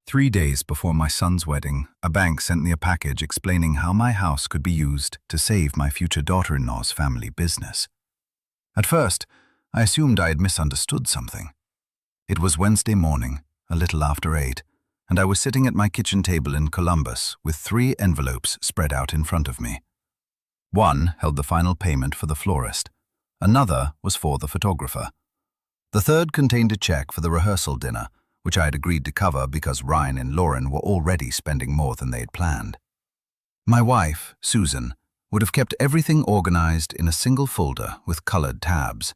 3 days before my son's wedding, a bank sent me a package explaining how my house could be used to save my future daughter-in-law's family business. At first, I assumed I had misunderstood something. It was Wednesday morning, a little after 8, and I was sitting at my kitchen table in Columbus with 3 envelopes spread out in front of me. One held the final payment for the florist. Another was for the photographer. The third contained a check for the rehearsal dinner, which I had agreed to cover because Ryan and Lauren were already spending more than they had planned. My wife, Susan, would have kept everything organized in a single folder with colored tabs.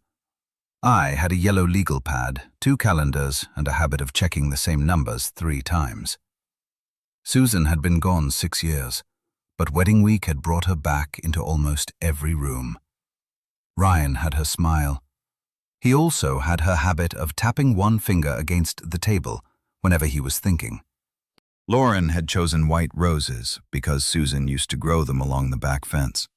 I had a yellow legal pad, 2 calendars, and a habit of checking the same numbers 3 times. Susan had been gone 6 years, but wedding week had brought her back into almost every room. Ryan had her smile. He also had her habit of tapping one finger against the table whenever he was thinking. Lauren had chosen white roses because Susan used to grow them along the back fence.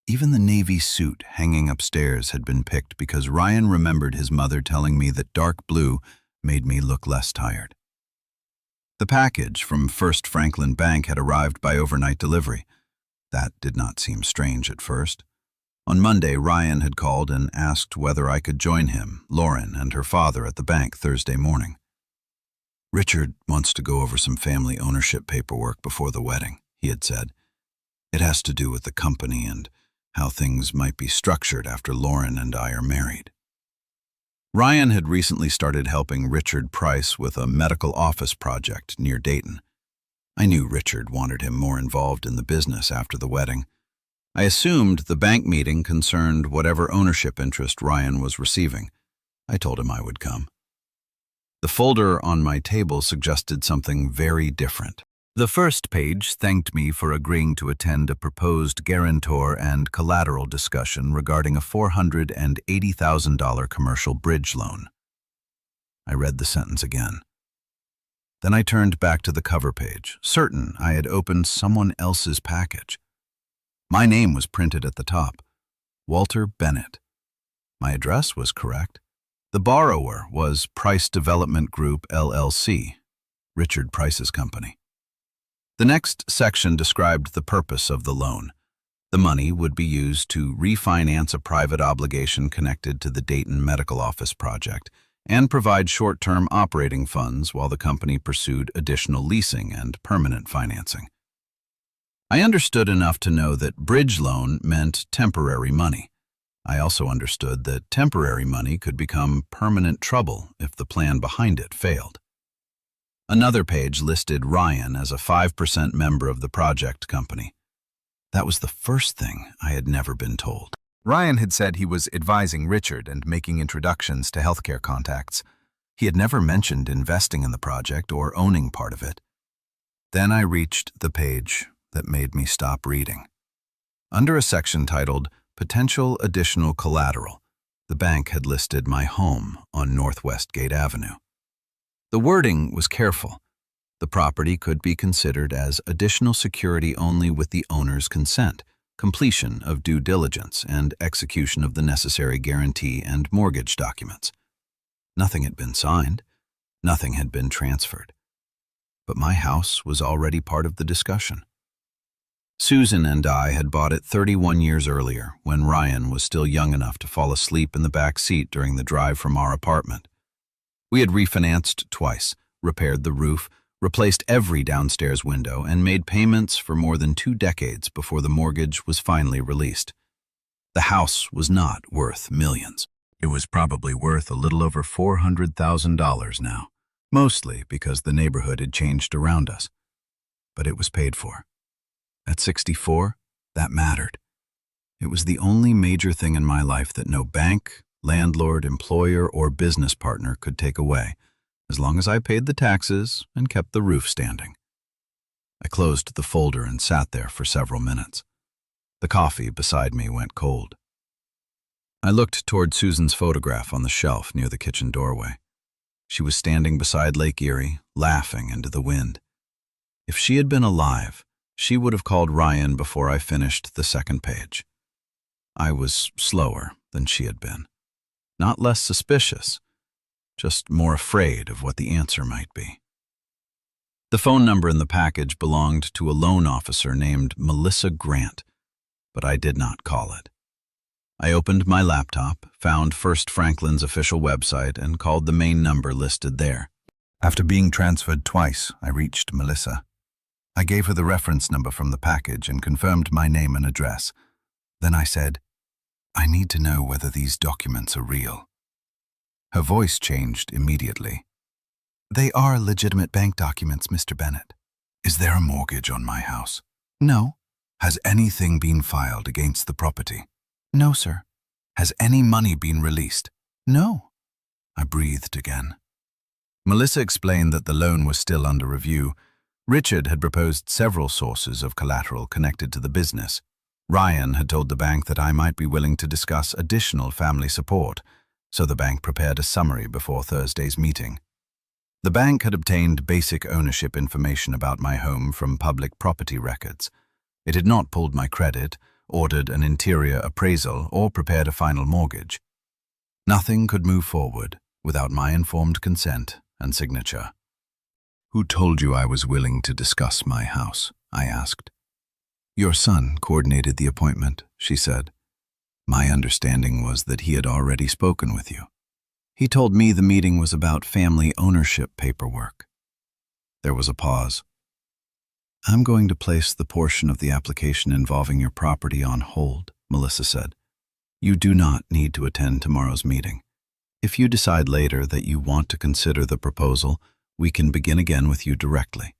Even the navy suit hanging upstairs had been picked because Ryan remembered his mother telling me that dark blue made me look less tired. The package from First Franklin Bank had arrived by overnight delivery. That did not seem strange at first. On Monday, Ryan had called and asked whether I could join him, Lauren, and her father at the bank Thursday morning. "Richard wants to go over some family ownership paperwork before the wedding," he had said. "It has to do with the company and how things might be structured after Lauren and I are married." Ryan had recently started helping Richard Price with a medical office project near Dayton. I knew Richard wanted him more involved in the business after the wedding. I assumed the bank meeting concerned whatever ownership interest Ryan was receiving. I told him I would come. The folder on my table suggested something very different. The first page thanked me for agreeing to attend a proposed guarantor and collateral discussion regarding a $480,000 commercial bridge loan. I read the sentence again. Then I turned back to the cover page, certain I had opened someone else's package. My name was printed at the top, Walter Bennett. My address was correct. The borrower was Price Development Group, LLC, Richard Price's company. The next section described the purpose of the loan. The money would be used to refinance a private obligation connected to the Dayton Medical Office project and provide short-term operating funds while the company pursued additional leasing and permanent financing. I understood enough to know that bridge loan meant temporary money. I also understood that temporary money could become permanent trouble if the plan behind it failed. Another page listed Ryan as a 5% member of the project company. That was the first thing I had never been told. Ryan had said he was advising Richard and making introductions to healthcare contacts. He had never mentioned investing in the project or owning part of it. Then I reached the page that made me stop reading. Under a section titled Potential Additional Collateral, the bank had listed my home on Northwest Gate Avenue. The wording was careful. The property could be considered as additional security only with the owner's consent, completion of due diligence, and execution of the necessary guarantee and mortgage documents. Nothing had been signed. Nothing had been transferred. But my house was already part of the discussion. Susan and I had bought it 31 years earlier, when Ryan was still young enough to fall asleep in the back seat during the drive from our apartment. We had refinanced twice, repaired the roof, replaced every downstairs window, and made payments for more than 2 decades before the mortgage was finally released. The house was not worth millions. It was probably worth a little over $400,000 now, mostly because the neighborhood had changed around us. But it was paid for. At 64, that mattered. It was the only major thing in my life that no bank, landlord, employer, or business partner could take away, as long as I paid the taxes and kept the roof standing. I closed the folder and sat there for several minutes. The coffee beside me went cold. I looked toward Susan's photograph on the shelf near the kitchen doorway. She was standing beside Lake Erie, laughing into the wind. If she had been alive, she would have called Ryan before I finished the second page. I was slower than she had been. Not less suspicious, just more afraid of what the answer might be. The phone number in the package belonged to a loan officer named Melissa Grant, but I did not call it. I opened my laptop, found First Franklin's official website, and called the main number listed there. After being transferred twice, I reached Melissa. I gave her the reference number from the package and confirmed my name and address. Then I said, "I need to know whether these documents are real." Her voice changed immediately. "They are legitimate bank documents, Mr. Bennett." "Is there a mortgage on my house?" "No." "Has anything been filed against the property?" "No, sir." "Has any money been released?" "No." I breathed again. Melissa explained that the loan was still under review. Richard had proposed several sources of collateral connected to the business. Ryan had told the bank that I might be willing to discuss additional family support, so the bank prepared a summary before Thursday's meeting. The bank had obtained basic ownership information about my home from public property records. It had not pulled my credit, ordered an interior appraisal, or prepared a final mortgage. Nothing could move forward without my informed consent and signature. "Who told you I was willing to discuss my house?" I asked. "Your son coordinated the appointment," she said. "My understanding was that he had already spoken with you. He told me the meeting was about family ownership paperwork." There was a pause. "I'm going to place the portion of the application involving your property on hold," Melissa said. "You do not need to attend tomorrow's meeting. If you decide later that you want to consider the proposal, we can begin again with you directly."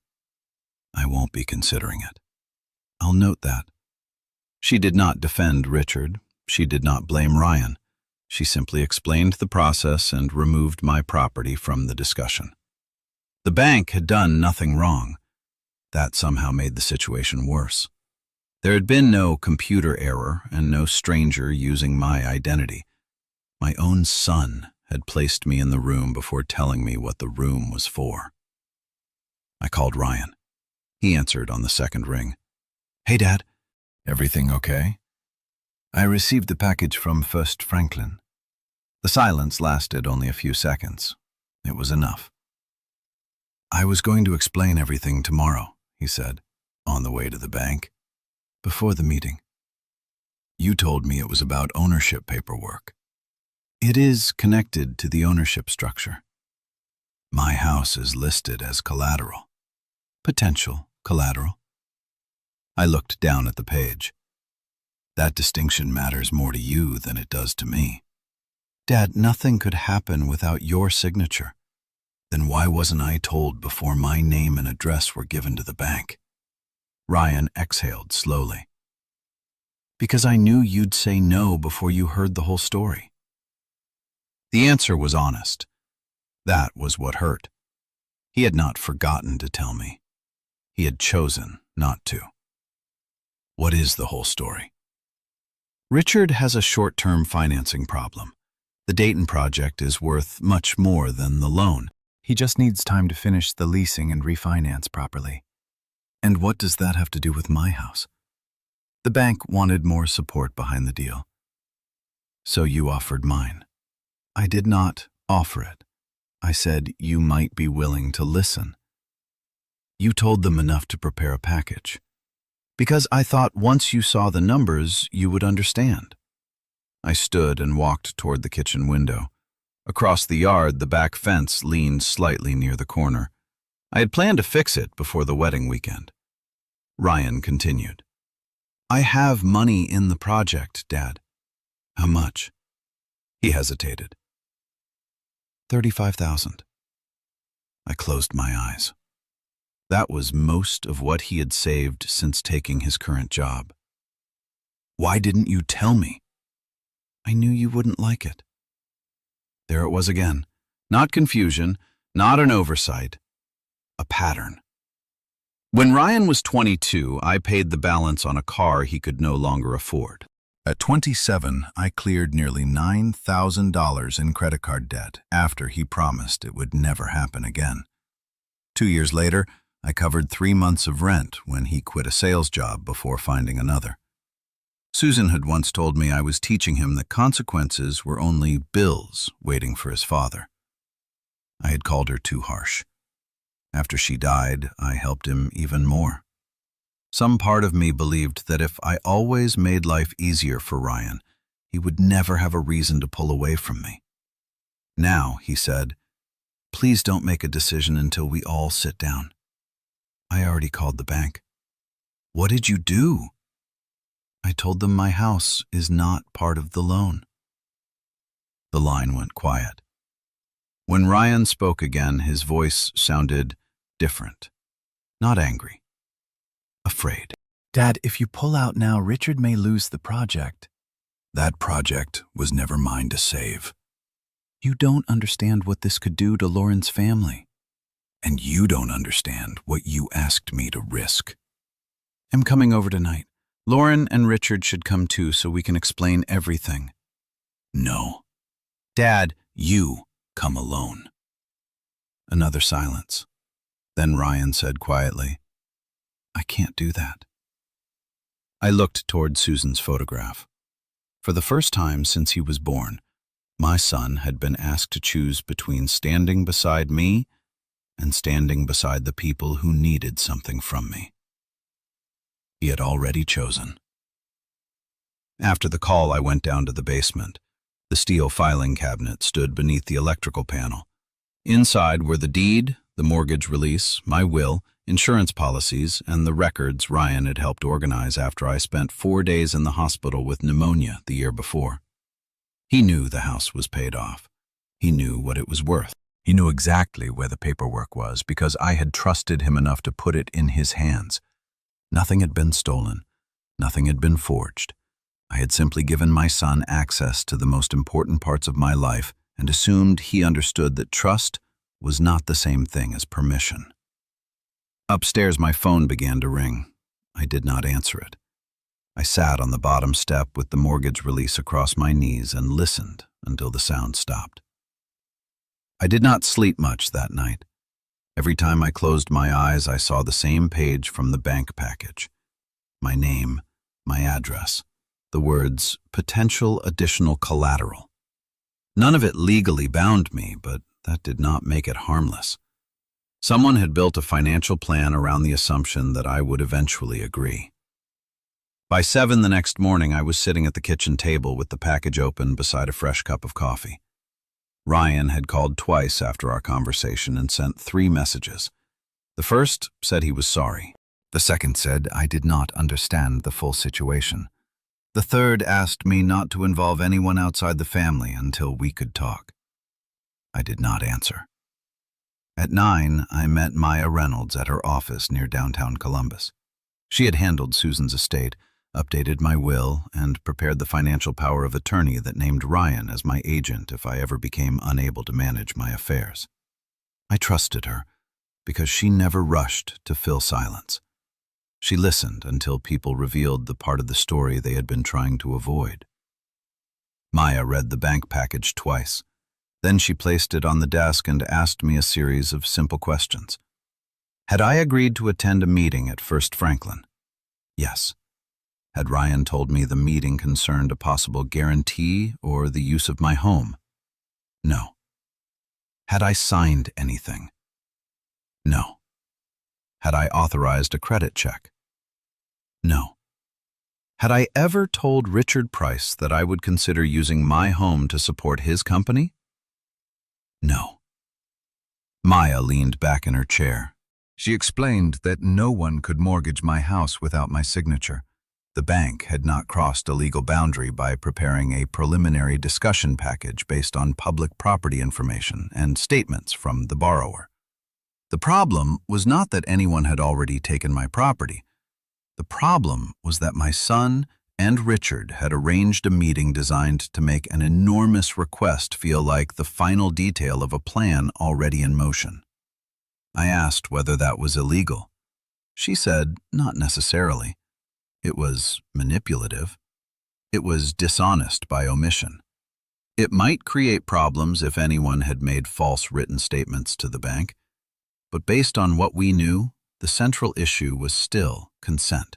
"I won't be considering it." "I'll note that." She did not defend Richard. She did not blame Ryan. She simply explained the process and removed my property from the discussion. The bank had done nothing wrong. That somehow made the situation worse. There had been no computer error and no stranger using my identity. My own son had placed me in the room before telling me what the room was for. I called Ryan. He answered on the second ring. "Hey, Dad. Everything okay?" "I received the package from First Franklin." The silence lasted only a few seconds. It was enough. "I was going to explain everything tomorrow," he said, on the way to the bank. "Before the meeting. You told me it was about ownership paperwork." "It is connected to the ownership structure." "My house is listed as collateral." "Potential collateral." I looked down at the page. "That distinction matters more to you than it does to me." "Dad, nothing could happen without your signature." "Then why wasn't I told before my name and address were given to the bank?" Ryan exhaled slowly. "Because I knew you'd say no before you heard the whole story." The answer was honest. That was what hurt. He had not forgotten to tell me. He had chosen not to. "What is the whole story?" "Richard has a short-term financing problem. The Dayton project is worth much more than the loan. He just needs time to finish the leasing and refinance properly." "And what does that have to do with my house?" "The bank wanted more support behind the deal." "So you offered mine." "I did not offer it. I said you might be willing to listen." "You told them enough to prepare a package." "Because I thought once you saw the numbers, you would understand." I stood and walked toward the kitchen window. Across the yard, the back fence leaned slightly near the corner. I had planned to fix it before the wedding weekend. Ryan continued. "I have money in the project, Dad." "How much?" He hesitated. $35,000. I closed my eyes. That was most of what he had saved since taking his current job. "Why didn't you tell me?" "I knew you wouldn't like it." There it was again. Not confusion, not an oversight, a pattern. When Ryan was 22, I paid the balance on a car he could no longer afford. At 27, I cleared nearly $9,000 in credit card debt after he promised it would never happen again. 2 years later, I covered 3 months of rent when he quit a sales job before finding another. Susan had once told me I was teaching him that consequences were only bills waiting for his father. I had called her too harsh. After she died, I helped him even more. Some part of me believed that if I always made life easier for Ryan, he would never have a reason to pull away from me. Now, he said, please don't make a decision until we all sit down. I already called the bank. What did you do? I told them my house is not part of the loan. The line went quiet. When Ryan spoke again, his voice sounded different. Not angry. Afraid. Dad, if you pull out now, Richard may lose the project. That project was never mine to save. You don't understand what this could do to Lauren's family. And you don't understand what you asked me to risk. I'm coming over tonight. Lauren and Richard should come too so we can explain everything. No. Dad, You come alone. Another silence. Then Ryan said quietly, I can't do that. I looked toward Susan's photograph. For the first time since he was born, my son had been asked to choose between standing beside me and standing beside the people who needed something from me. He had already chosen. After the call, I went down to the basement. The steel filing cabinet stood beneath the electrical panel. Inside were the deed, the mortgage release, my will, insurance policies, and the records Ryan had helped organize after I spent 4 days in the hospital with pneumonia the year before. He knew the house was paid off. He knew what it was worth. He knew exactly where the paperwork was because I had trusted him enough to put it in his hands. Nothing had been stolen. Nothing had been forged. I had simply given my son access to the most important parts of my life and assumed he understood that trust was not the same thing as permission. Upstairs, my phone began to ring. I did not answer it. I sat on the bottom step with the mortgage release across my knees and listened until the sound stopped. I did not sleep much that night. Every time I closed my eyes, I saw the same page from the bank package. My name, my address, the words, potential additional collateral. None of it legally bound me, but that did not make it harmless. Someone had built a financial plan around the assumption that I would eventually agree. By 7 the next morning, I was sitting at the kitchen table with the package open beside a fresh cup of coffee. Ryan had called twice after our conversation and sent 3 messages. The first said he was sorry. The second said I did not understand the full situation. The third asked me not to involve anyone outside the family until we could talk. I did not answer. At 9, I met Maya Reynolds at her office near downtown Columbus. She had handled Susan's estate, updated my will, and prepared the financial power of attorney that named Ryan as my agent if I ever became unable to manage my affairs. I trusted her because she never rushed to fill silence. She listened until people revealed the part of the story they had been trying to avoid. Maya read the bank package twice. Then she placed it on the desk and asked me a series of simple questions. Had I agreed to attend a meeting at First Franklin? Yes. Had Ryan told me the meeting concerned a possible guarantee or the use of my home? No. Had I signed anything? No. Had I authorized a credit check? No. Had I ever told Richard Price that I would consider using my home to support his company? No. Maya leaned back in her chair. She explained that no one could mortgage my house without my signature. The bank had not crossed a legal boundary by preparing a preliminary discussion package based on public property information and statements from the borrower. The problem was not that anyone had already taken my property. The problem was that my son and Richard had arranged a meeting designed to make an enormous request feel like the final detail of a plan already in motion. I asked whether that was illegal. She said not necessarily. It was manipulative. It was dishonest by omission. It might create problems if anyone had made false written statements to the bank, but based on what we knew, the central issue was still consent.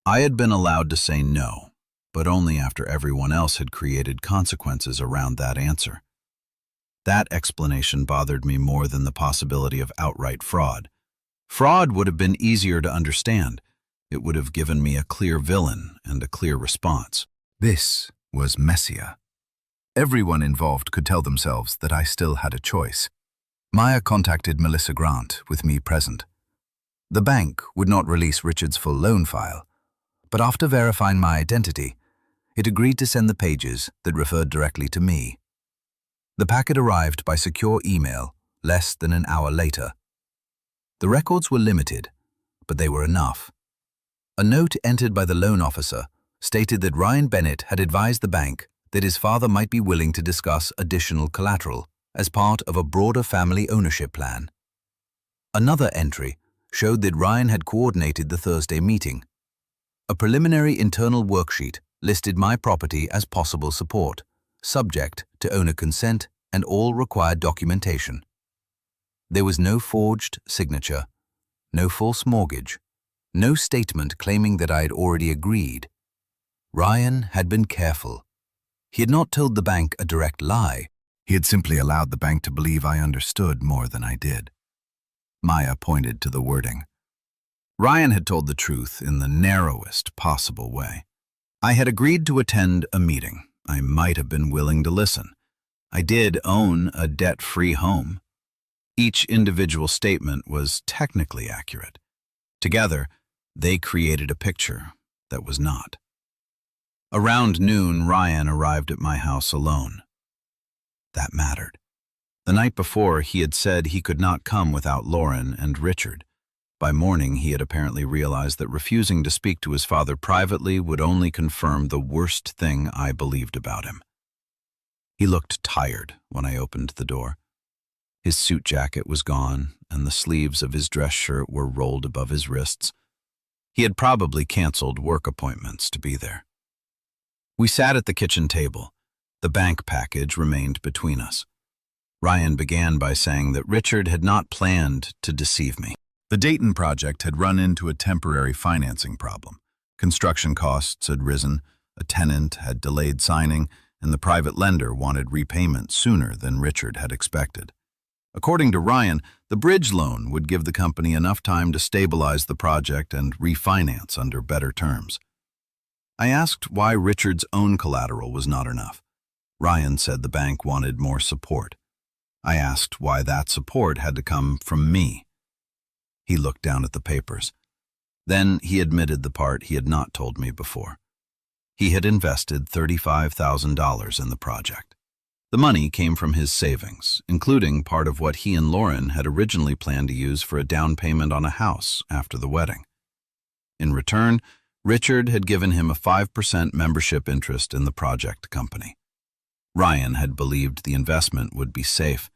I had been allowed to say no, but only after everyone else had created consequences around that answer. That explanation bothered me more than the possibility of outright fraud. Fraud would have been easier to understand. It would have given me a clear villain and a clear response. This was messier. Everyone involved could tell themselves that I still had a choice. Maya contacted Melissa Grant, with me present. The bank would not release Richard's full loan file, but after verifying my identity, it agreed to send the pages that referred directly to me. The packet arrived by secure email less than an hour later. The records were limited, but they were enough. A note entered by the loan officer stated that Ryan Bennett had advised the bank that his father might be willing to discuss additional collateral as part of a broader family ownership plan. Another entry showed that Ryan had coordinated the Thursday meeting. A preliminary internal worksheet listed my property as possible support, subject to owner consent and all required documentation. There was no forged signature, no false mortgage, no statement claiming that I had already agreed. Ryan had been careful. He had not told the bank a direct lie. He had simply allowed the bank to believe I understood more than I did. Maya pointed to the wording. Ryan had told the truth in the narrowest possible way. I had agreed to attend a meeting. I might have been willing to listen. I did own a debt-free home. Each individual statement was technically accurate. Together, they created a picture that was not. Around noon, Ryan arrived at my house alone. That mattered. The night before, he had said he could not come without Lauren and Richard. By morning, he had apparently realized that refusing to speak to his father privately would only confirm the worst thing I believed about him. He looked tired when I opened the door. His suit jacket was gone, and the sleeves of his dress shirt were rolled above his wrists. He had probably canceled work appointments to be there. We sat at the kitchen table. The bank package remained between us. Ryan began by saying that Richard had not planned to deceive me. The Dayton project had run into a temporary financing problem. Construction costs had risen, a tenant had delayed signing, and the private lender wanted repayment sooner than Richard had expected. According to Ryan, the bridge loan would give the company enough time to stabilize the project and refinance under better terms. I asked why Richard's own collateral was not enough. Ryan said the bank wanted more support. I asked why that support had to come from me. He looked down at the papers. Then he admitted the part he had not told me before. He had invested $35,000 in the project. The money came from his savings, including part of what he and Lauren had originally planned to use for a down payment on a house after the wedding. In return, Richard had given him a 5% membership interest in the project company. Ryan had believed the investment would be safe.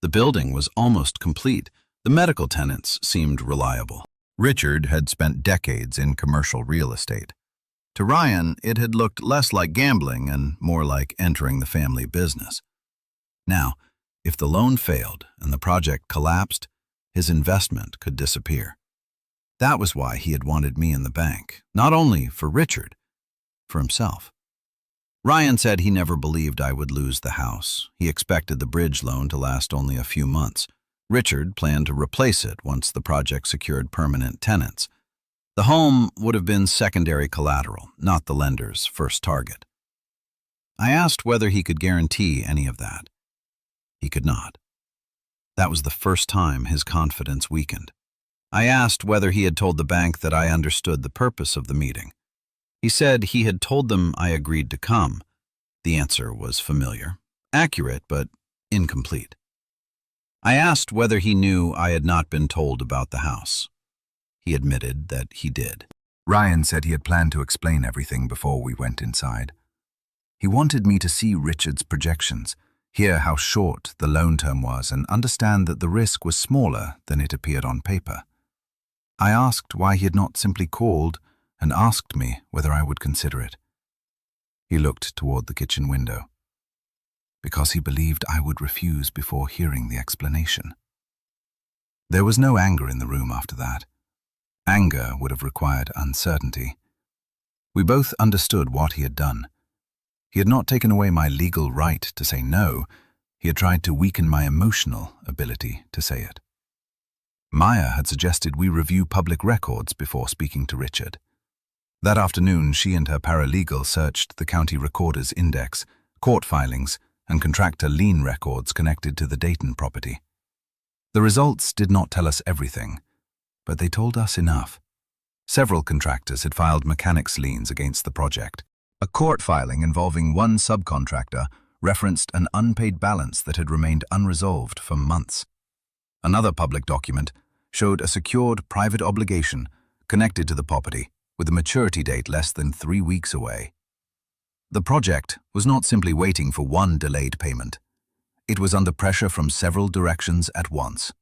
The building was almost complete. The medical tenants seemed reliable. Richard had spent decades in commercial real estate. To Ryan, it had looked less like gambling and more like entering the family business. Now, if the loan failed and the project collapsed, his investment could disappear. That was why he had wanted me in the bank, not only for Richard, for himself. Ryan said he never believed I would lose the house. He expected the bridge loan to last only a few months. Richard planned to replace it once the project secured permanent tenants. The home would have been secondary collateral, not the lender's first target. I asked whether he could guarantee any of that. He could not. That was the first time his confidence weakened. I asked whether he had told the bank that I understood the purpose of the meeting. He said he had told them I agreed to come. The answer was familiar, accurate, but incomplete. I asked whether he knew I had not been told about the house. He admitted that he did. Ryan said he had planned to explain everything before we went inside. He wanted me to see Richard's projections, hear how short the loan term was, and understand that the risk was smaller than it appeared on paper. I asked why he had not simply called and asked me whether I would consider it. He looked toward the kitchen window. Because he believed I would refuse before hearing the explanation. There was no anger in the room after that. Anger would have required uncertainty. We both understood what he had done. He had not taken away my legal right to say no. He had tried to weaken my emotional ability to say it. Maya had suggested we review public records before speaking to Richard. That afternoon, she and her paralegal searched the county recorder's index, court filings, and contractor lien records connected to the Dayton property. The results did not tell us everything, but they told us enough. Several contractors had filed mechanics liens against the project. A court filing involving one subcontractor referenced an unpaid balance that had remained unresolved for months. Another public document showed a secured private obligation connected to the property with a maturity date less than 3 weeks away. The project was not simply waiting for one delayed payment. It was under pressure from several directions at once.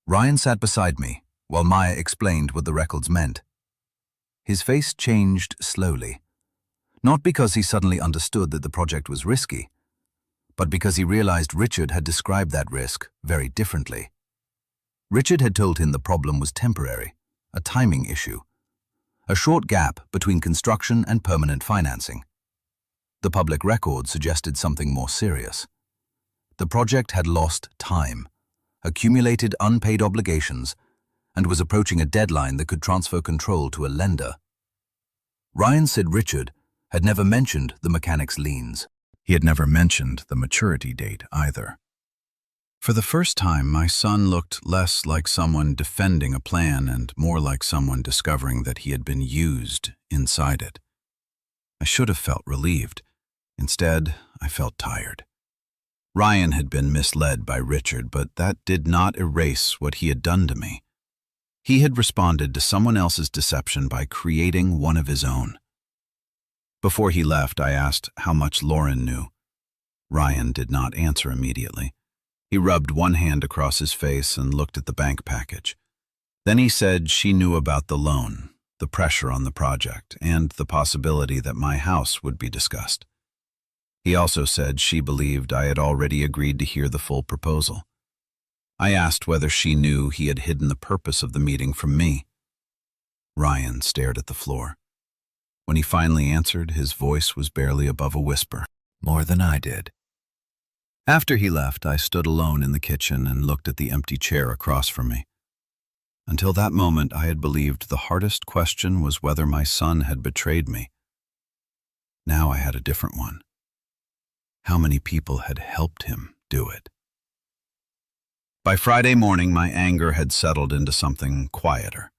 Ryan sat beside me while Maya explained what the records meant. His face changed slowly, not because he suddenly understood that the project was risky, but because he realized Richard had described that risk very differently. Richard had told him the problem was temporary, a timing issue, a short gap between construction and permanent financing. The public record suggested something more serious. The project had lost time, accumulated unpaid obligations, and was approaching a deadline that could transfer control to a lender. Ryan said Richard had never mentioned the mechanics liens. He had never mentioned the maturity date either. For the first time, my son looked less like someone defending a plan and more like someone discovering that he had been used inside it. I should have felt relieved. Instead, I felt tired. Ryan had been misled by Richard, but that did not erase what he had done to me. He had responded to someone else's deception by creating one of his own. Before he left, I asked how much Lauren knew. Ryan did not answer immediately. He rubbed one hand across his face and looked at the bank package. Then he said she knew about the loan, the pressure on the project, and the possibility that my house would be discussed. He also said she believed I had already agreed to hear the full proposal. I asked whether she knew he had hidden the purpose of the meeting from me. Ryan stared at the floor. When he finally answered, his voice was barely above a whisper. More than I did. After he left, I stood alone in the kitchen and looked at the empty chair across from me. Until that moment, I had believed the hardest question was whether my son had betrayed me. Now I had a different one. How many people had helped him do it? By Friday morning, my anger had settled into something quieter.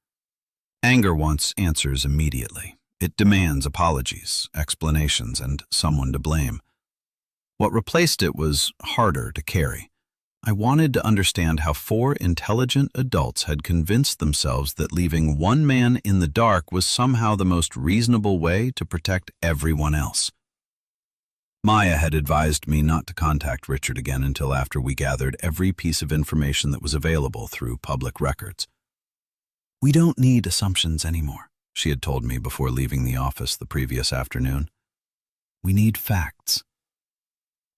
Anger wants answers immediately. It demands apologies, explanations, and someone to blame. What replaced it was harder to carry. I wanted to understand how 4 intelligent adults had convinced themselves that leaving one man in the dark was somehow the most reasonable way to protect everyone else. Maya had advised me not to contact Richard again until after we gathered every piece of information that was available through public records. We don't need assumptions anymore, she had told me before leaving the office the previous afternoon. We need facts.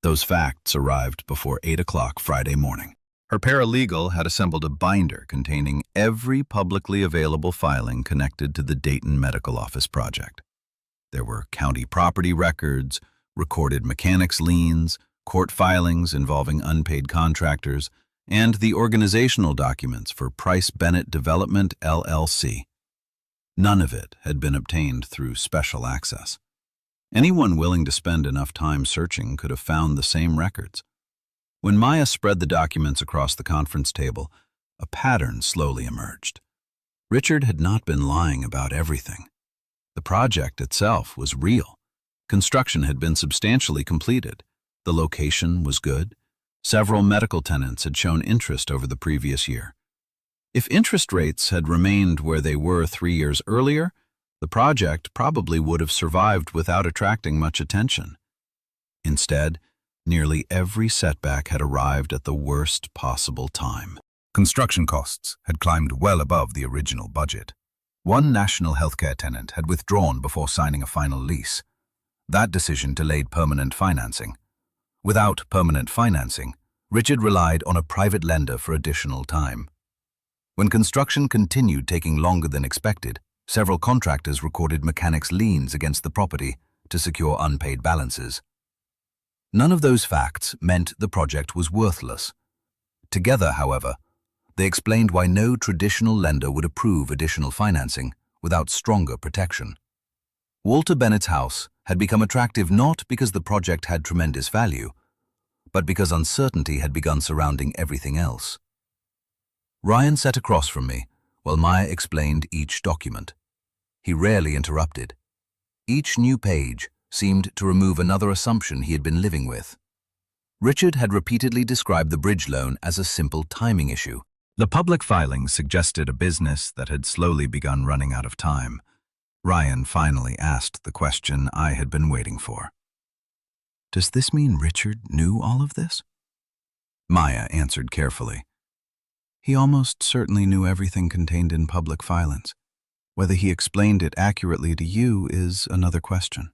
Those facts arrived before 8 o'clock Friday morning. Her paralegal had assembled a binder containing every publicly available filing connected to the Dayton Medical Office project. There were county property records, recorded mechanics liens, court filings involving unpaid contractors, and the organizational documents for Price Bennett Development, LLC. None of it had been obtained through special access. Anyone willing to spend enough time searching could have found the same records. When Maya spread the documents across the conference table, a pattern slowly emerged. Richard had not been lying about everything. The project itself was real. Construction had been substantially completed. The location was good. Several medical tenants had shown interest over the previous year. If interest rates had remained where they were 3 years earlier, the project probably would have survived without attracting much attention. Instead, nearly every setback had arrived at the worst possible time. Construction costs had climbed well above the original budget. One national healthcare tenant had withdrawn before signing a final lease. That decision delayed permanent financing. Without permanent financing, Richard relied on a private lender for additional time. When construction continued taking longer than expected, several contractors recorded mechanics liens against the property to secure unpaid balances. None of those facts meant the project was worthless. Together, however, they explained why no traditional lender would approve additional financing without stronger protection. Walter Bennett's house had become attractive not because the project had tremendous value, but because uncertainty had begun surrounding everything else. Ryan sat across from me while Maya explained each document. He rarely interrupted. Each new page seemed to remove another assumption he had been living with. Richard had repeatedly described the bridge loan as a simple timing issue. The public filings suggested a business that had slowly begun running out of time. Ryan finally asked the question I had been waiting for. Does this mean Richard knew all of this? Maya answered carefully. He almost certainly knew everything contained in public filings. Whether he explained it accurately to you is another question.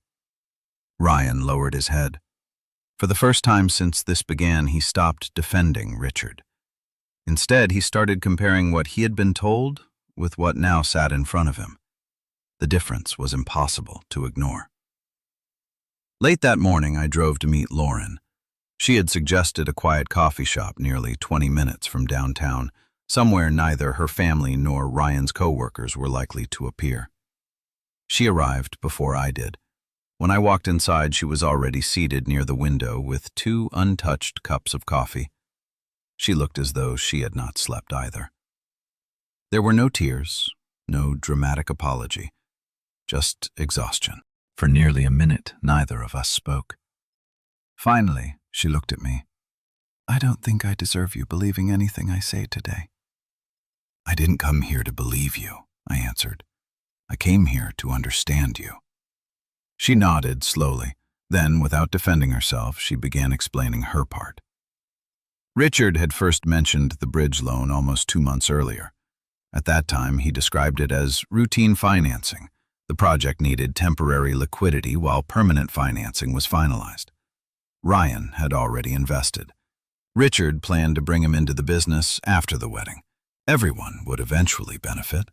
Ryan lowered his head. For the first time since this began, he stopped defending Richard. Instead, he started comparing what he had been told with what now sat in front of him. The difference was impossible to ignore. Late that morning, I drove to meet Lauren. She had suggested a quiet coffee shop nearly 20 minutes from downtown, somewhere neither her family nor Ryan's co-workers were likely to appear. She arrived before I did. When I walked inside, she was already seated near the window with 2 untouched cups of coffee. She looked as though she had not slept either. There were no tears, no dramatic apology, just exhaustion. For nearly a minute, neither of us spoke. Finally, she looked at me. I don't think I deserve you believing anything I say today. I didn't come here to believe you, I answered. I came here to understand you. She nodded slowly. Then, without defending herself, she began explaining her part. Richard had first mentioned the bridge loan almost 2 months earlier. At that time, he described it as routine financing. The project needed temporary liquidity while permanent financing was finalized. Ryan had already invested. Richard planned to bring him into the business after the wedding. Everyone would eventually benefit.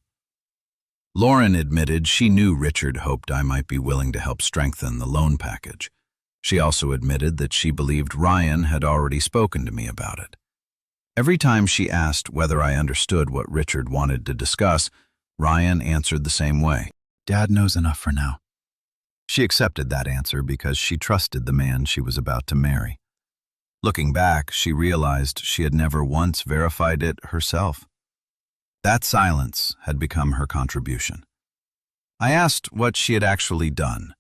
Lauren admitted she knew Richard hoped I might be willing to help strengthen the loan package. She also admitted that she believed Ryan had already spoken to me about it. Every time she asked whether I understood what Richard wanted to discuss, Ryan answered the same way. Dad knows enough for now. She accepted that answer because she trusted the man she was about to marry. Looking back, she realized she had never once verified it herself. That silence had become her contribution. I asked what she had actually done.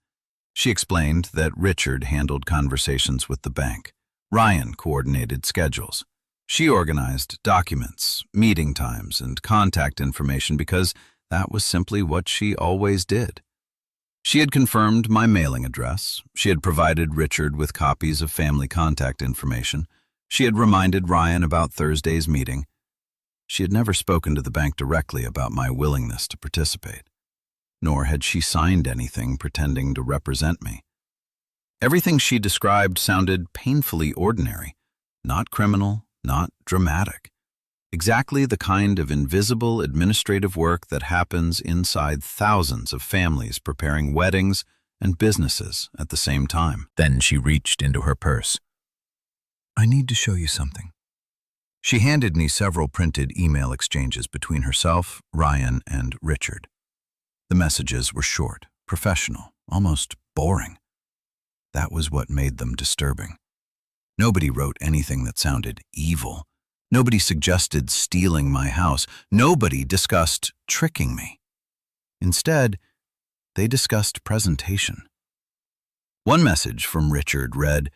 She explained that Richard handled conversations with the bank. Ryan coordinated schedules. She organized documents, meeting times, and contact information because that was simply what she always did. She had confirmed my mailing address. She had provided Richard with copies of family contact information. She had reminded Ryan about Thursday's meeting. She had never spoken to the bank directly about my willingness to participate, nor had she signed anything pretending to represent me. Everything she described sounded painfully ordinary, not criminal, not dramatic. Exactly the kind of invisible administrative work that happens inside thousands of families preparing weddings and businesses at the same time. Then she reached into her purse. I need to show you something. She handed me several printed email exchanges between herself, Ryan, and Richard. The messages were short, professional, almost boring. That was what made them disturbing. Nobody wrote anything that sounded evil. Nobody suggested stealing my house. Nobody discussed tricking me. Instead, they discussed presentation. One message from Richard read,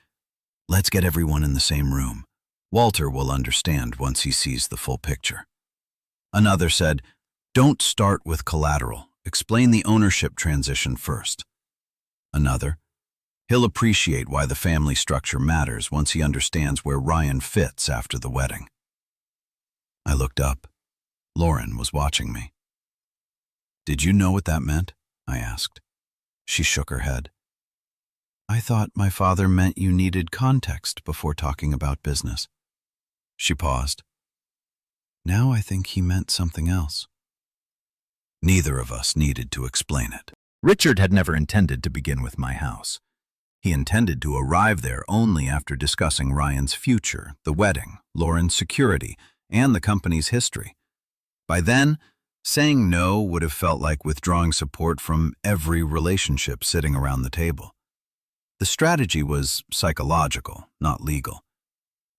"Let's get everyone in the same room. Walter will understand once he sees the full picture." Another said, "Don't start with collateral. Explain the ownership transition first." Another, "He'll appreciate why the family structure matters once he understands where Ryan fits after the wedding." I looked up. Lauren was watching me. "Did you know what that meant?" I asked. She shook her head. "I thought my father meant you needed context before talking about business." She paused. "Now I think he meant something else." Neither of us needed to explain it. Richard had never intended to begin with my house. He intended to arrive there only after discussing Ryan's future, the wedding, Lauren's security, and the company's history. By then, saying no would have felt like withdrawing support from every relationship sitting around the table. The strategy was psychological, not legal.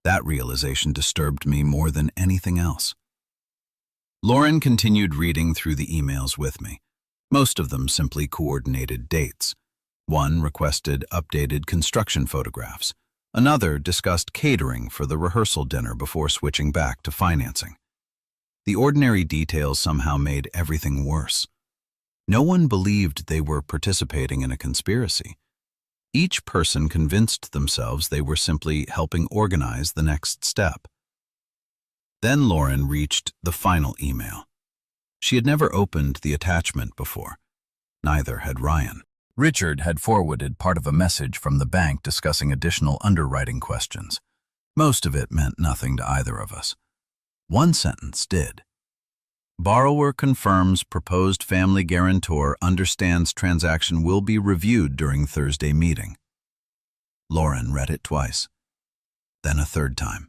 That realization disturbed me more than anything else. Lauren continued reading through the emails with me. Most of them simply coordinated dates. One requested updated construction photographs. Another discussed catering for the rehearsal dinner before switching back to financing. The ordinary details somehow made everything worse. No one believed they were participating in a conspiracy. Each person convinced themselves they were simply helping organize the next step. Then Lauren reached the final email. She had never opened the attachment before. Neither had Ryan. Richard had forwarded part of a message from the bank discussing additional underwriting questions. Most of it meant nothing to either of us. One sentence did. Borrower confirms proposed family guarantor understands transaction will be reviewed during Thursday meeting. Lauren read it twice, then a third time.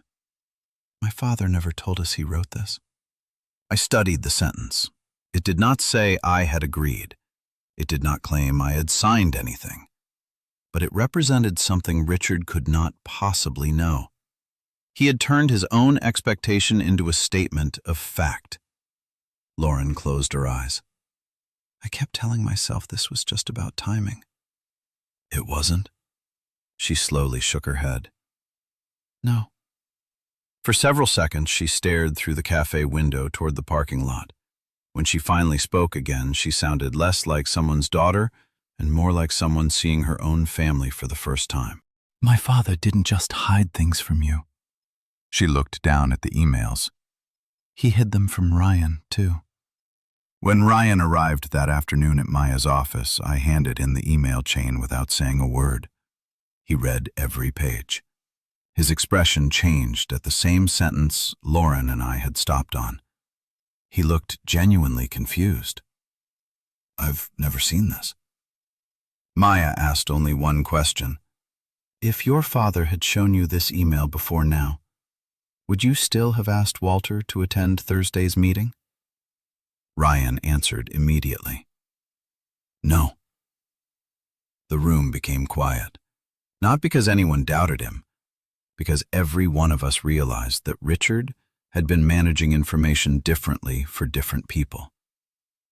My father never told us he wrote this. I studied the sentence. It did not say I had agreed. It did not claim I had signed anything. But it represented something Richard could not possibly know. He had turned his own expectation into a statement of fact. Lauren closed her eyes. I kept telling myself this was just about timing. It wasn't. She slowly shook her head. No. For several seconds, she stared through the cafe window toward the parking lot. When she finally spoke again, she sounded less like someone's daughter and more like someone seeing her own family for the first time. My father didn't just hide things from you. She looked down at the emails. He hid them from Ryan, too. When Ryan arrived that afternoon at Maya's office, I handed in the email chain without saying a word. He read every page. His expression changed at the same sentence Lauren and I had stopped on. He looked genuinely confused. I've never seen this. Maya asked only one question. If your father had shown you this email before now, would you still have asked Walter to attend Thursday's meeting? Ryan answered immediately. No. The room became quiet, not because anyone doubted him, because every one of us realized that Richard had been managing information differently for different people.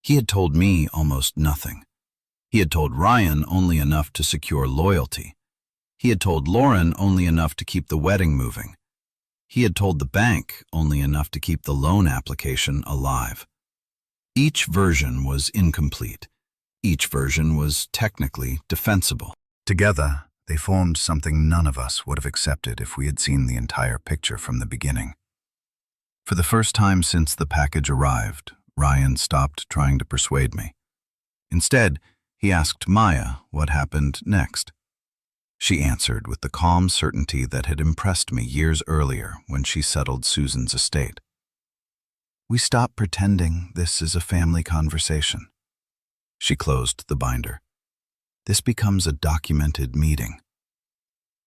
He had told me almost nothing. He had told Ryan only enough to secure loyalty. He had told Lauren only enough to keep the wedding moving. He had told the bank only enough to keep the loan application alive. Each version was incomplete. Each version was technically defensible. Together, they formed something none of us would have accepted if we had seen the entire picture from the beginning. For the first time since the package arrived, Ryan stopped trying to persuade me. Instead, he asked Maya what happened next. She answered with the calm certainty that had impressed me years earlier when she settled Susan's estate. We stop pretending this is a family conversation. She closed the binder. This becomes a documented meeting.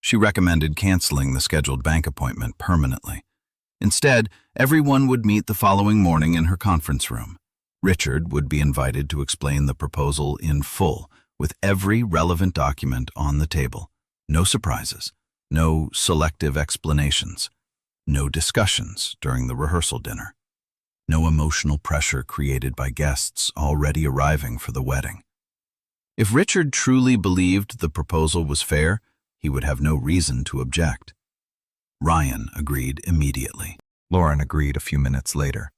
She recommended canceling the scheduled bank appointment permanently. Instead, everyone would meet the following morning in her conference room. Richard would be invited to explain the proposal in full, with every relevant document on the table. No surprises, no selective explanations, no discussions during the rehearsal dinner, no emotional pressure created by guests already arriving for the wedding. If Richard truly believed the proposal was fair, he would have no reason to object. Ryan agreed immediately. Lauren agreed a few minutes later.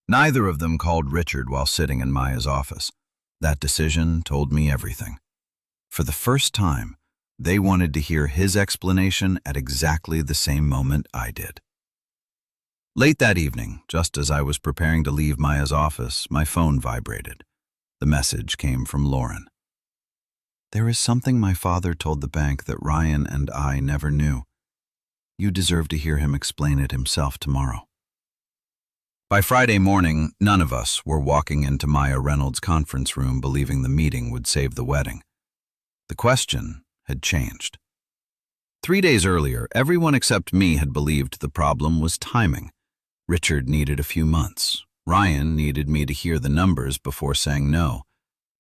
Neither of them called Richard while sitting in Maya's office. That decision told me everything. For the first time, they wanted to hear his explanation at exactly the same moment I did. Late that evening, just as I was preparing to leave Maya's office, my phone vibrated. The message came from Lauren. There is something my father told the bank that Ryan and I never knew. You deserve to hear him explain it himself tomorrow. By Friday morning, none of us were walking into Maya Reynolds' conference room believing the meeting would save the wedding. The question had changed. 3 days earlier, everyone except me had believed the problem was timing. Richard needed a few months. Ryan needed me to hear the numbers before saying no.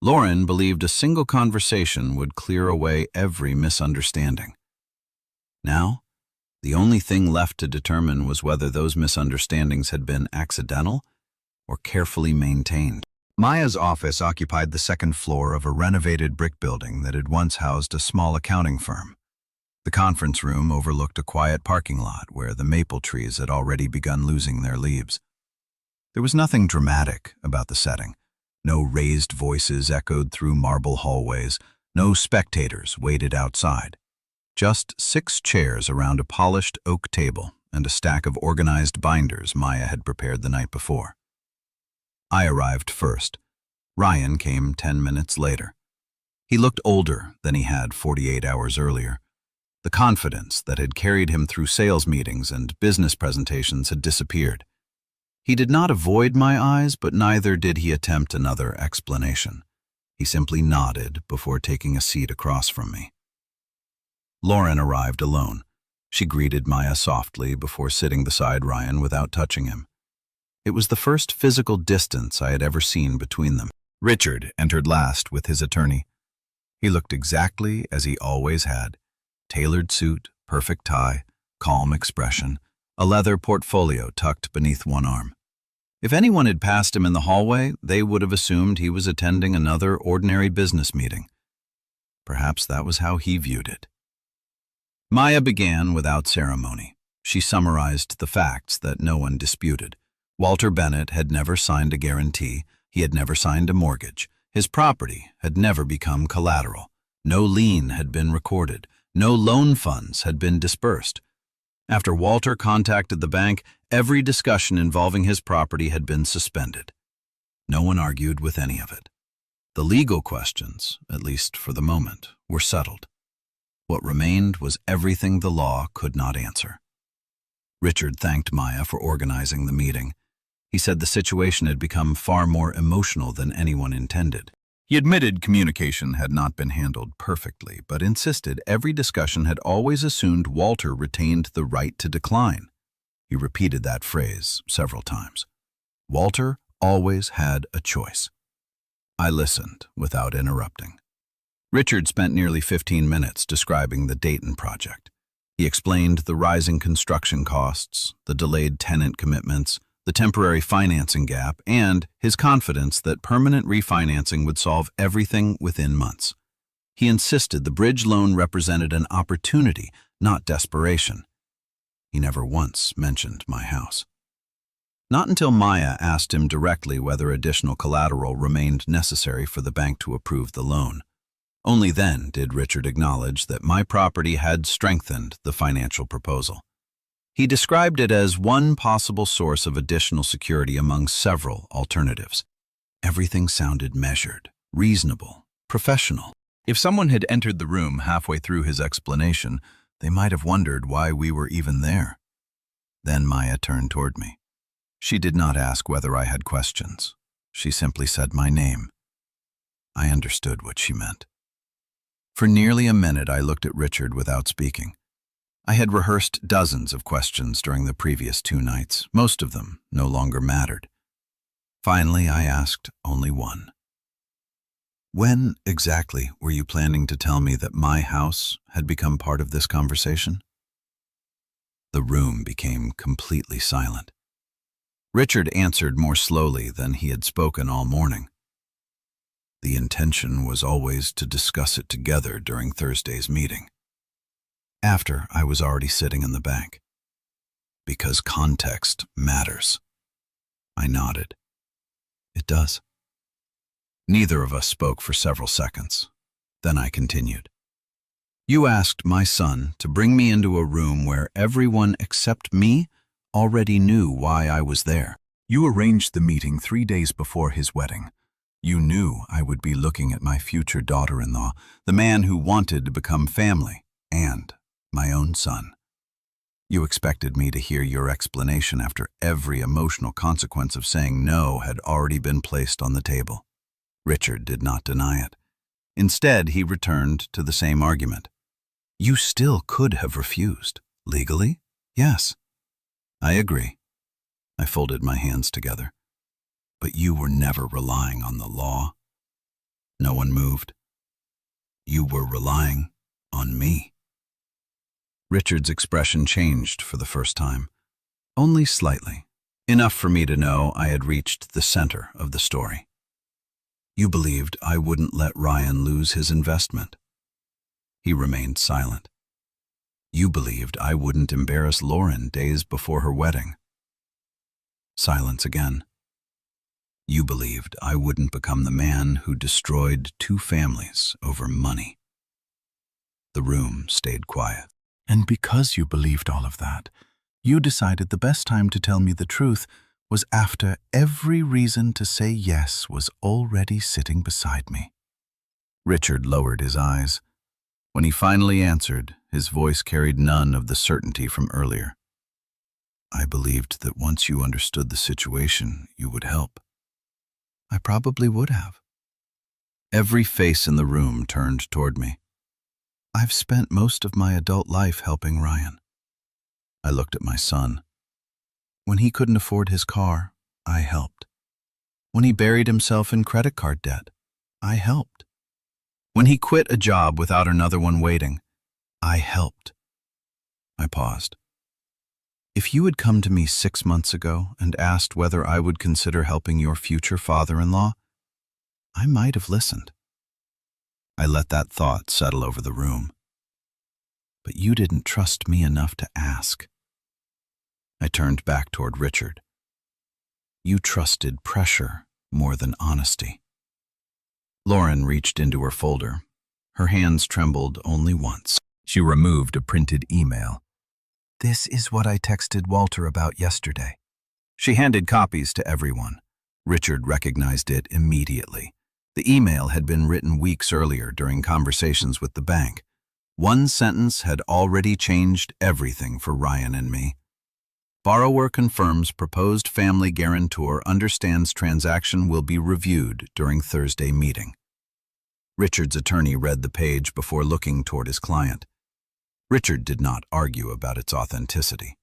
Lauren believed a single conversation would clear away every misunderstanding. Now, the only thing left to determine was whether those misunderstandings had been accidental or carefully maintained. Maya's office occupied the second floor of a renovated brick building that had once housed a small accounting firm. The conference room overlooked a quiet parking lot where the maple trees had already begun losing their leaves. There was nothing dramatic about the setting. No raised voices echoed through marble hallways. No spectators waited outside. Just 6 chairs around a polished oak table and a stack of organized binders Maya had prepared the night before. I arrived first. Ryan came 10 minutes later. He looked older than he had 48 hours earlier. The confidence that had carried him through sales meetings and business presentations had disappeared. He did not avoid my eyes, but neither did he attempt another explanation. He simply nodded before taking a seat across from me. Lauren arrived alone. She greeted Maya softly before sitting beside Ryan without touching him. It was the first physical distance I had ever seen between them. Richard entered last with his attorney. He looked exactly as he always had. Tailored suit, perfect tie, calm expression, a leather portfolio tucked beneath one arm. If anyone had passed him in the hallway, they would have assumed he was attending another ordinary business meeting. Perhaps that was how he viewed it. Maya began without ceremony. She summarized the facts that no one disputed. Walter Bennett had never signed a guarantee. He had never signed a mortgage. His property had never become collateral. No lien had been recorded. No loan funds had been disbursed. After Walter contacted the bank, every discussion involving his property had been suspended. No one argued with any of it. The legal questions, at least for the moment, were settled. What remained was everything the law could not answer. Richard thanked Maya for organizing the meeting. He said the situation had become far more emotional than anyone intended. He admitted communication had not been handled perfectly, but insisted every discussion had always assumed Walter retained the right to decline. He repeated that phrase several times. Walter always had a choice. I listened without interrupting. Richard spent nearly 15 minutes describing the Dayton project. He explained the rising construction costs, the delayed tenant commitments, the temporary financing gap, and his confidence that permanent refinancing would solve everything within months. He insisted the bridge loan represented an opportunity, not desperation. He never once mentioned my house. Not until Maya asked him directly whether additional collateral remained necessary for the bank to approve the loan. Only then did Richard acknowledge that my property had strengthened the financial proposal. He described it as one possible source of additional security among several alternatives. Everything sounded measured, reasonable, professional. If someone had entered the room halfway through his explanation, they might have wondered why we were even there. Then Maya turned toward me. She did not ask whether I had questions. She simply said my name. I understood what she meant. For nearly a minute I looked at Richard without speaking. I had rehearsed dozens of questions during the previous 2 nights. Most of them no longer mattered. Finally, I asked only one. When exactly were you planning to tell me that my house had become part of this conversation? The room became completely silent. Richard answered more slowly than he had spoken all morning. The intention was always to discuss it together during Thursday's meeting. After I was already sitting in the bank. Because context matters. I nodded. It does. Neither of us spoke for several seconds. Then I continued. You asked my son to bring me into a room where everyone except me already knew why I was there. You arranged the meeting 3 days before his wedding. You knew I would be looking at my future daughter-in-law, the man who wanted to become family, and my own son. You expected me to hear your explanation after every emotional consequence of saying no had already been placed on the table. Richard did not deny it. Instead, he returned to the same argument. You still could have refused. Legally? Yes. I agree. I folded my hands together. But you were never relying on the law. No one moved. You were relying on me. Richard's expression changed for the first time. Only slightly. Enough for me to know I had reached the center of the story. You believed I wouldn't let Ryan lose his investment. He remained silent. You believed I wouldn't embarrass Lauren days before her wedding. Silence again. You believed I wouldn't become the man who destroyed 2 families over money. The room stayed quiet. And because you believed all of that, you decided the best time to tell me the truth was after every reason to say yes was already sitting beside me. Richard lowered his eyes. When he finally answered, his voice carried none of the certainty from earlier. I believed that once you understood the situation, you would help. I probably would have. Every face in the room turned toward me. I've spent most of my adult life helping Ryan. I looked at my son. When he couldn't afford his car, I helped. When he buried himself in credit card debt, I helped. When he quit a job without another one waiting, I helped. I paused. If you had come to me 6 months ago and asked whether I would consider helping your future father-in-law, I might have listened. I let that thought settle over the room. But you didn't trust me enough to ask. I turned back toward Richard. You trusted pressure more than honesty. Lauren reached into her folder. Her hands trembled only once. She removed a printed email. This is what I texted Walter about yesterday. She handed copies to everyone. Richard recognized it immediately. The email had been written weeks earlier during conversations with the bank. One sentence had already changed everything for Ryan and me. Borrower confirms proposed family guarantor understands transaction will be reviewed during Thursday meeting. Richard's attorney read the page before looking toward his client. Richard did not argue about its authenticity.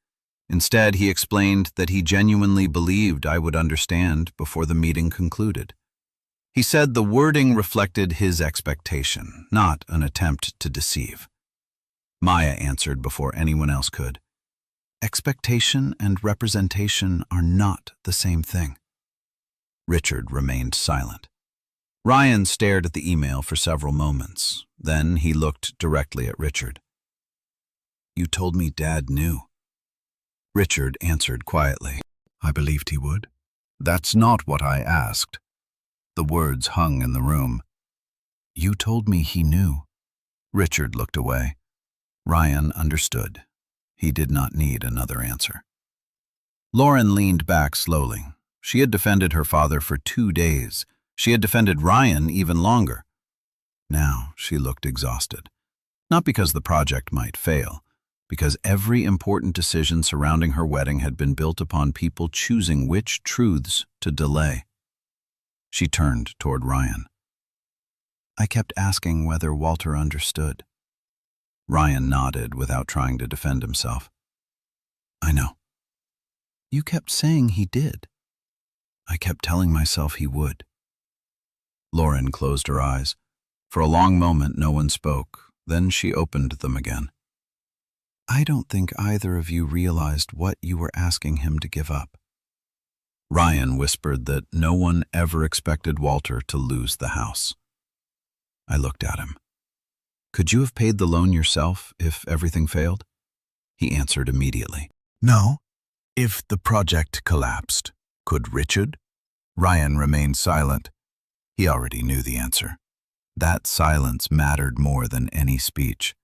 Instead, he explained that he genuinely believed I would understand before the meeting concluded. He said the wording reflected his expectation, not an attempt to deceive. Maya answered before anyone else could. Expectation and representation are not the same thing. Richard remained silent. Ryan stared at the email for several moments. Then he looked directly at Richard. You told me Dad knew. Richard answered quietly. I believed he would. That's not what I asked. The words hung in the room. You told me he knew. Richard looked away. Ryan understood. He did not need another answer. Lauren leaned back slowly. She had defended her father for 2 days. She had defended Ryan even longer. Now she looked exhausted. Not because the project might fail, because every important decision surrounding her wedding had been built upon people choosing which truths to delay. She turned toward Ryan. I kept asking whether Walter understood. Ryan nodded without trying to defend himself. I know. You kept saying he did. I kept telling myself he would. Lauren closed her eyes. For a long moment, no one spoke. Then she opened them again. I don't think either of you realized what you were asking him to give up. Ryan whispered that no one ever expected Walter to lose the house. I looked at him. Could you have paid the loan yourself if everything failed? He answered immediately. No. If the project collapsed, could Richard? Ryan remained silent. He already knew the answer. That silence mattered more than any speech.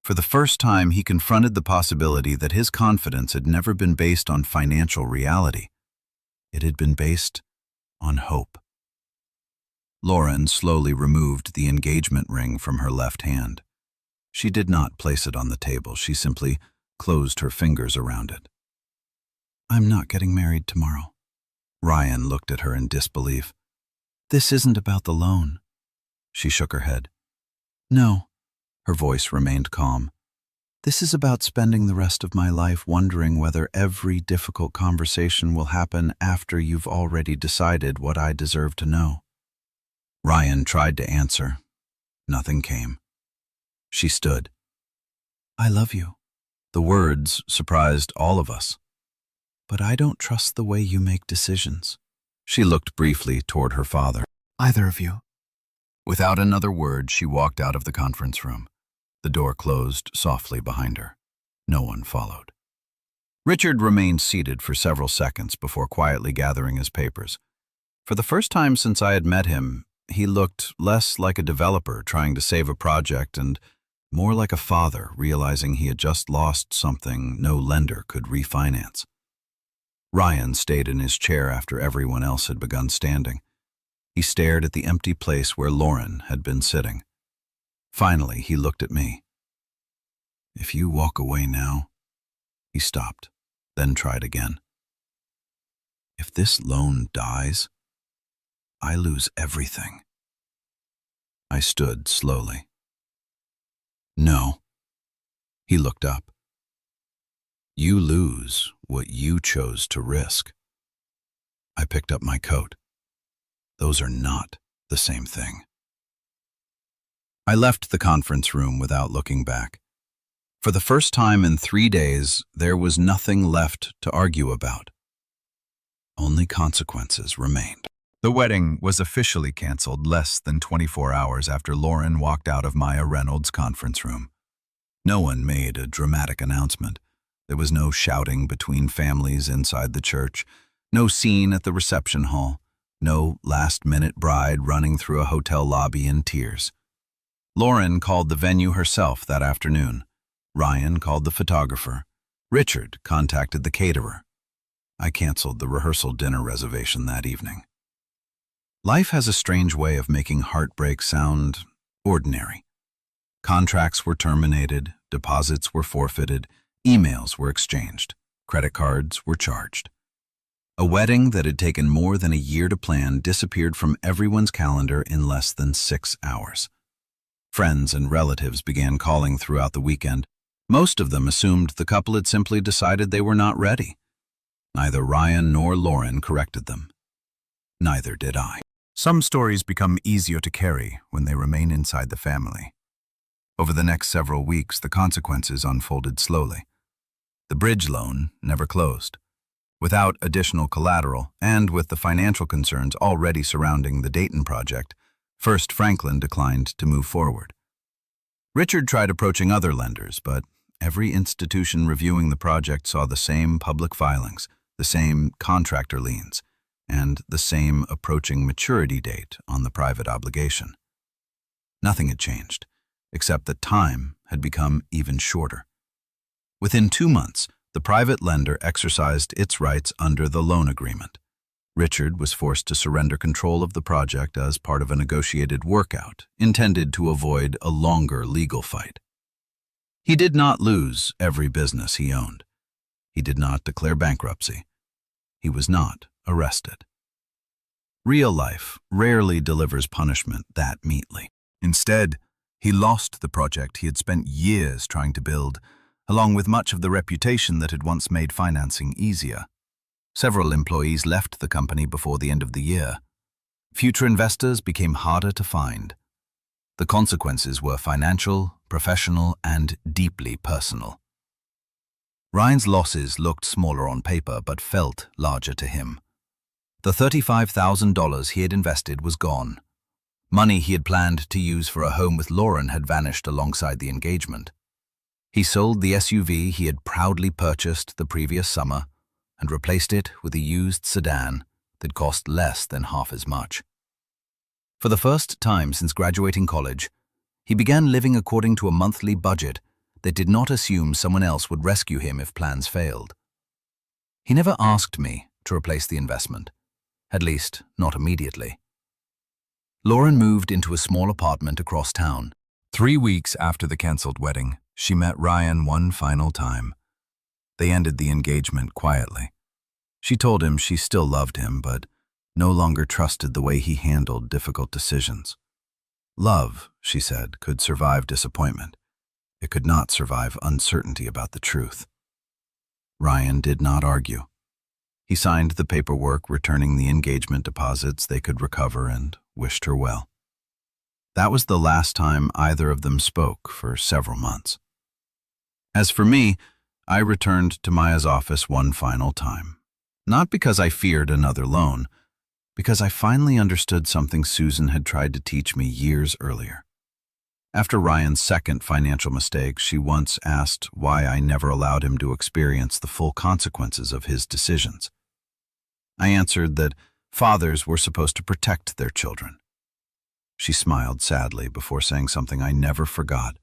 For the first time, he confronted the possibility that his confidence had never been based on financial reality. It had been based on hope. Lauren slowly removed the engagement ring from her left hand. She did not place it on the table. She simply closed her fingers around it. I'm not getting married tomorrow. Ryan looked at her in disbelief. This isn't about the loan. She shook her head. No, Her voice remained calm. "This is about spending the rest of my life wondering whether every difficult conversation will happen after you've already decided what I deserve to know." Ryan tried to answer. Nothing came. She stood. "I love you." The words surprised all of us. "But I don't trust the way you make decisions." She looked briefly toward her father. "Either of you." Without another word, she walked out of the conference room. The door closed softly behind her. No one followed. Richard remained seated for several seconds before quietly gathering his papers. For the first time since I had met him, he looked less like a developer trying to save a project and more like a father realizing he had just lost something no lender could refinance. Ryan stayed in his chair after everyone else had begun standing. He stared at the empty place where Lauren had been sitting. Finally, he looked at me. "If you walk away now..." He stopped, then tried again. "If this loan dies, I lose everything." I stood slowly. "No." He looked up. "You lose what you chose to risk." I picked up my coat. Those are not the same thing. I left the conference room without looking back. For the first time in 3 days, there was nothing left to argue about. Only consequences remained. The wedding was officially canceled less than 24 hours after Lauren walked out of Maya Reynolds' conference room. No one made a dramatic announcement. There was no shouting between families inside the church, no scene at the reception hall, no last-minute bride running through a hotel lobby in tears. Lauren called the venue herself that afternoon. Ryan called the photographer. Richard contacted the caterer. I canceled the rehearsal dinner reservation that evening. Life has a strange way of making heartbreak sound ordinary. Contracts were terminated, deposits were forfeited, emails were exchanged, credit cards were charged. A wedding that had taken more than a year to plan disappeared from everyone's calendar in less than 6 hours. Friends and relatives began calling throughout the weekend. Most of them assumed the couple had simply decided they were not ready. Neither Ryan nor Lauren corrected them. Neither did I. Some stories become easier to carry when they remain inside the family. Over the next several weeks, the consequences unfolded slowly. The bridge loan never closed. Without additional collateral, and with the financial concerns already surrounding the Dayton project, First Franklin declined to move forward. Richard tried approaching other lenders, but every institution reviewing the project saw the same public filings, the same contractor liens, and the same approaching maturity date on the private obligation. Nothing had changed, except that time had become even shorter. Within 2 months, the private lender exercised its rights under the loan agreement. Richard was forced to surrender control of the project as part of a negotiated workout intended to avoid a longer legal fight. He did not lose every business he owned. He did not declare bankruptcy. He was not arrested. Real life rarely delivers punishment that neatly. Instead, he lost the project he had spent years trying to build, along with much of the reputation that had once made financing easier. Several employees left the company before the end of the year. Future investors became harder to find. The consequences were financial, professional, and deeply personal. Ryan's losses looked smaller on paper but felt larger to him. The $35,000 he had invested was gone. Money he had planned to use for a home with Lauren had vanished alongside the engagement. He sold the SUV he had proudly purchased the previous summer and replaced it with a used sedan that cost less than half as much. For the first time since graduating college, he began living according to a monthly budget that did not assume someone else would rescue him if plans failed. He never asked me to replace the investment, at least not immediately. Lauren moved into a small apartment across town. 3 weeks after the canceled wedding, she met Ryan one final time. They ended the engagement quietly. She told him she still loved him, but no longer trusted the way he handled difficult decisions. Love, she said, could survive disappointment. It could not survive uncertainty about the truth. Ryan did not argue. He signed the paperwork returning the engagement deposits they could recover and wished her well. That was the last time either of them spoke for several months. As for me, I returned to Maya's office one final time. Not because I feared another loan, because I finally understood something Susan had tried to teach me years earlier. After Ryan's second financial mistake, she once asked why I never allowed him to experience the full consequences of his decisions. I answered that fathers were supposed to protect their children. She smiled sadly before saying something I never forgot,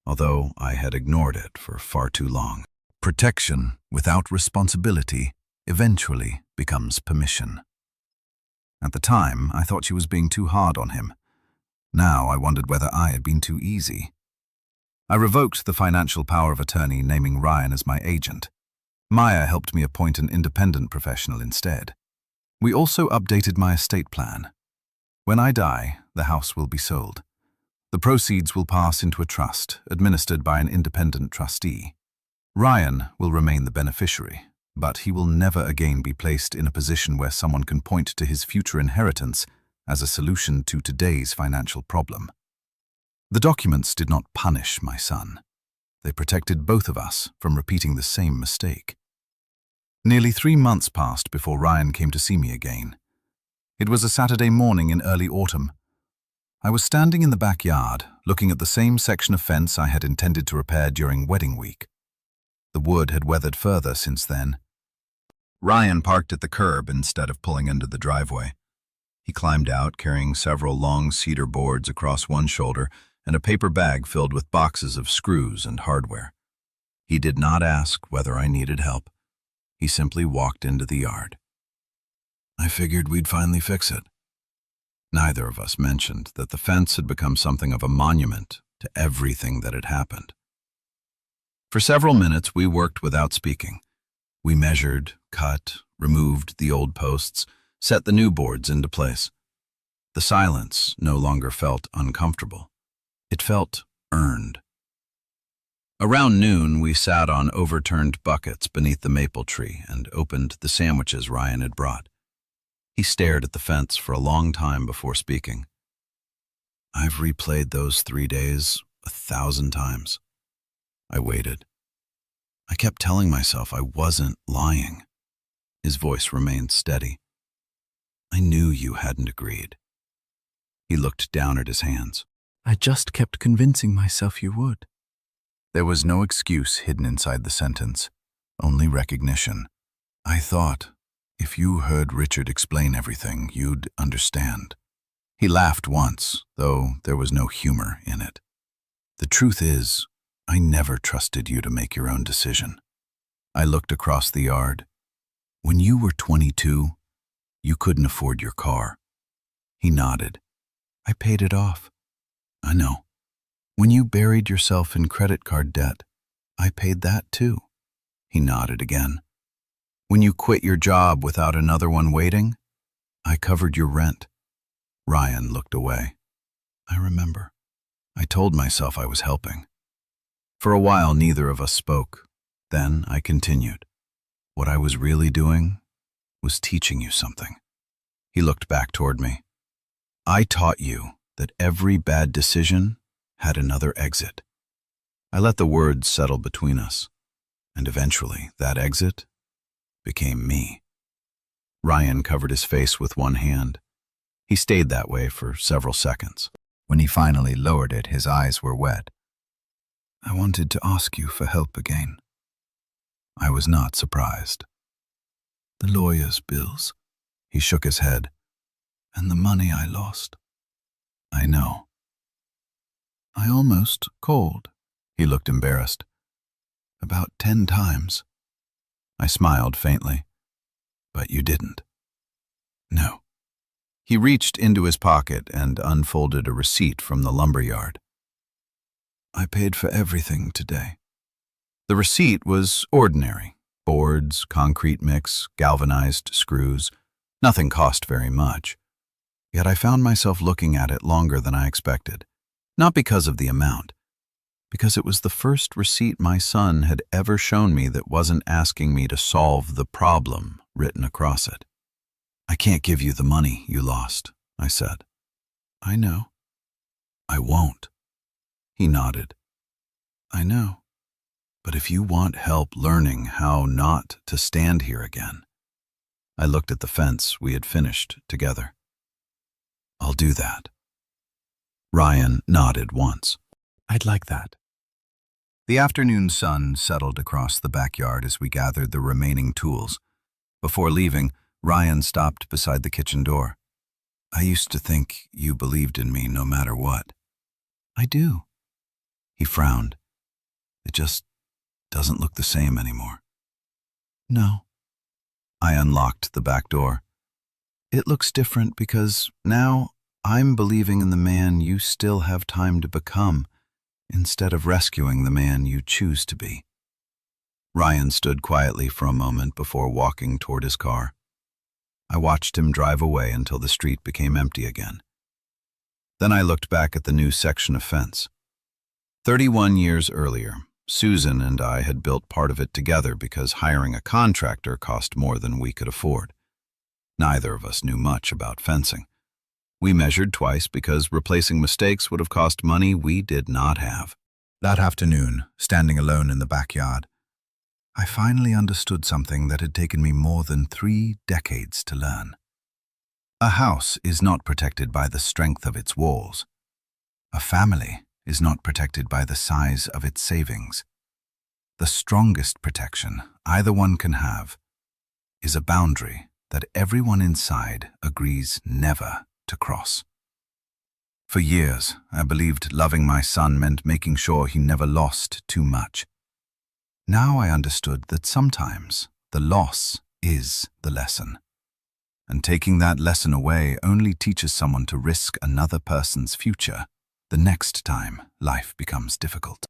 although I had ignored it for far too long. Protection without responsibility eventually becomes permission. At the time, I thought she was being too hard on him. Now I wondered whether I had been too easy. I revoked the financial power of attorney, naming Ryan as my agent. Maya helped me appoint an independent professional instead. We also updated my estate plan. When I die, the house will be sold. The proceeds will pass into a trust, administered by an independent trustee. Ryan will remain the beneficiary, but he will never again be placed in a position where someone can point to his future inheritance as a solution to today's financial problem. The documents did not punish my son. They protected both of us from repeating the same mistake. Nearly 3 months passed before Ryan came to see me again. It was a Saturday morning in early autumn. I was standing in the backyard, looking at the same section of fence I had intended to repair during wedding week. The wood had weathered further since then. Ryan parked at the curb instead of pulling into the driveway. He climbed out, carrying several long cedar boards across one shoulder and a paper bag filled with boxes of screws and hardware. He did not ask whether I needed help. He simply walked into the yard. I figured we'd finally fix it. Neither of us mentioned that the fence had become something of a monument to everything that had happened. For several minutes, we worked without speaking. We measured, cut, removed the old posts, set the new boards into place. The silence no longer felt uncomfortable. It felt earned. Around noon, we sat on overturned buckets beneath the maple tree and opened the sandwiches Ryan had brought. He stared at the fence for a long time before speaking. I've replayed those 3 days 1,000 times. I waited. I kept telling myself I wasn't lying. His voice remained steady. I knew you hadn't agreed. He looked down at his hands. I just kept convincing myself you would. There was no excuse hidden inside the sentence, only recognition. I thought, if you heard Richard explain everything, you'd understand. He laughed once, though there was no humor in it. The truth is, I never trusted you to make your own decision. I looked across the yard. When you were 22, you couldn't afford your car. He nodded. I paid it off. I know. When you buried yourself in credit card debt, I paid that too. He nodded again. When you quit your job without another one waiting, I covered your rent. Ryan looked away. I remember. I told myself I was helping. For a while, neither of us spoke. Then I continued. What I was really doing was teaching you something. He looked back toward me. I taught you that every bad decision had another exit. I let the words settle between us, and eventually that exit became me. Ryan covered his face with one hand. He stayed that way for several seconds. When he finally lowered it, his eyes were wet. I wanted to ask you for help again. I was not surprised. The lawyer's bills. He shook his head. And the money I lost. I know. I almost called. He looked embarrassed. About 10 times. I smiled faintly. But you didn't. No. He reached into his pocket and unfolded a receipt from the lumberyard. I paid for everything today. The receipt was ordinary. Boards, concrete mix, galvanized screws. Nothing cost very much. Yet I found myself looking at it longer than I expected. Not because of the amount, because it was the first receipt my son had ever shown me that wasn't asking me to solve the problem written across it. "I can't give you the money you lost," I said. "I know." "I won't." He nodded. "I know. But if you want help learning how not to stand here again." I looked at the fence we had finished together. "I'll do that." Ryan nodded once. I'd like that. The afternoon sun settled across the backyard as we gathered the remaining tools. Before leaving, Ryan stopped beside the kitchen door. "I used to think you believed in me no matter what." "I do." He frowned. "It just doesn't look the same anymore." No. I unlocked the back door. "It looks different because now I'm believing in the man you still have time to become, instead of rescuing the man you choose to be." Ryan stood quietly for a moment before walking toward his car. I watched him drive away until the street became empty again. Then I looked back at the new section of fence. 31 years earlier, Susan and I had built part of it together because hiring a contractor cost more than we could afford. Neither of us knew much about fencing. We measured twice because replacing mistakes would have cost money we did not have. That afternoon, standing alone in the backyard, I finally understood something that had taken me more than 3 decades to learn. A house is not protected by the strength of its walls. A family is not protected by the size of its savings. The strongest protection either one can have is a boundary that everyone inside agrees never to cross. For years, I believed loving my son meant making sure he never lost too much. Now I understood that sometimes the loss is the lesson. And taking that lesson away only teaches someone to risk another person's future the next time life becomes difficult.